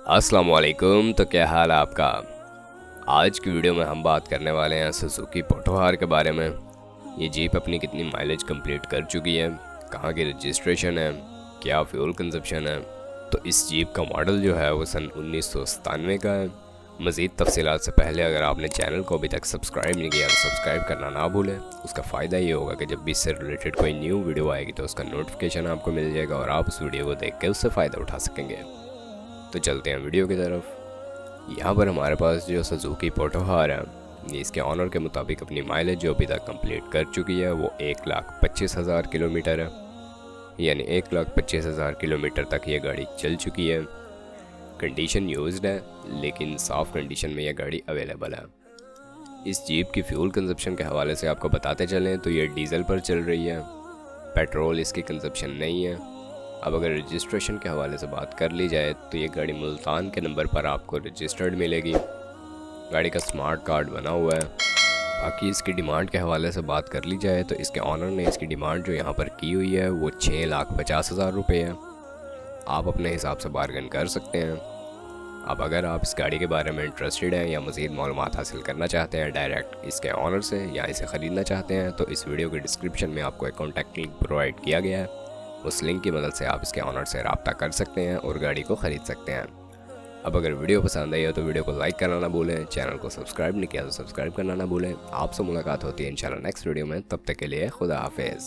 अस्सलाम वालेकुम। तो क्या हाल है आपका। आज की वीडियो में हम बात करने वाले हैं सुजुकी पोटोहार के बारे में। ये जीप अपनी कितनी माइलेज कंप्लीट कर चुकी है, कहाँ की रजिस्ट्रेशन है, क्या फ्यूल कंजप्शन है। तो इस जीप का मॉडल जो है वो सन 1997 का है। मज़ीद तफसीलात से पहले अगर आपने चैनल को अभी तक सब्सक्राइब नहीं किया तो सब्सक्राइब करना ना भूलें। उसका फ़ायदा ये होगा कि जब भी इससे रिलेटेड कोई न्यू वीडियो आएगी तो उसका नोटिफिकेशन आपको मिल जाएगा और आप उस वीडियो को देख के उससे फ़ायदा उठा सकेंगे। तो चलते हैं वीडियो की तरफ। यहाँ पर हमारे पास जो सुजुकी पोटोहार है, ये इसके ऑनर के मुताबिक अपनी माइलेज जो अभी तक कंप्लीट कर चुकी है वो 1,25,000 किलोमीटर है। यानी 1,25,000 किलोमीटर तक ये गाड़ी चल चुकी है। कंडीशन यूज्ड है, लेकिन साफ़ कंडीशन में यह गाड़ी अवेलेबल है। इस जीप की फ्यूल कंजप्शन के हवाले से आपको बताते चलें तो ये डीज़ल पर चल रही है, पेट्रोल इसकी कंजप्शन नहीं है। अब अगर रजिस्ट्रेशन के हवाले से बात कर ली जाए तो ये गाड़ी मुल्तान के नंबर पर आपको रजिस्टर्ड मिलेगी। गाड़ी का स्मार्ट कार्ड बना हुआ है। बाकी इसकी डिमांड के हवाले से बात कर ली जाए तो इसके ऑनर ने इसकी डिमांड जो यहाँ पर की हुई है वो 6,50,000 रुपये है। आप अपने हिसाब से बार्गन कर सकते हैं। अब अगर आप इस गाड़ी के बारे में इंटरेस्टेड हैं या मज़ीद मालूमात हासिल करना चाहते हैं डायरेक्ट इसके ऑनर से या इसे ख़रीदना चाहते हैं तो इस वीडियो के डिस्क्रिप्शन में आपको एक कॉन्टैक्ट लिंक प्रोवाइड किया गया है। उस लिंक की मदद से आप इसके ऑनर से रब्ता कर सकते हैं और गाड़ी को ख़रीद सकते हैं। अब अगर वीडियो पसंद आई हो तो वीडियो को लाइक करना ना भूलें। चैनल को सब्सक्राइब नहीं किया तो सब्सक्राइब करना ना भूलें। आपसे मुलाकात होती है इंशाल्लाह नेक्स्ट वीडियो में। तब तक के लिए खुदा हाफिज़।